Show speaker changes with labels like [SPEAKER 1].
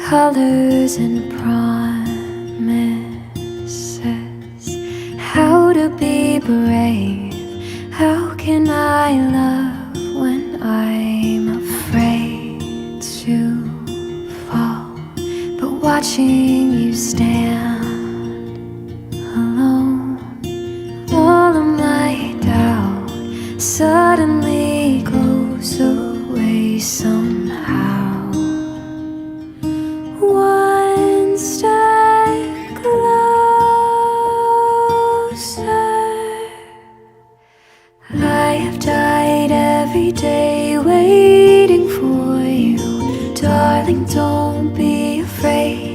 [SPEAKER 1] colors and promises. How to be brave? How can I love when I'm afraid to fall? But watching you stand alone, all of my doubt suddenly goes away somehow. One step closer. I have died every day waiting for you. Darling, don't be afraid.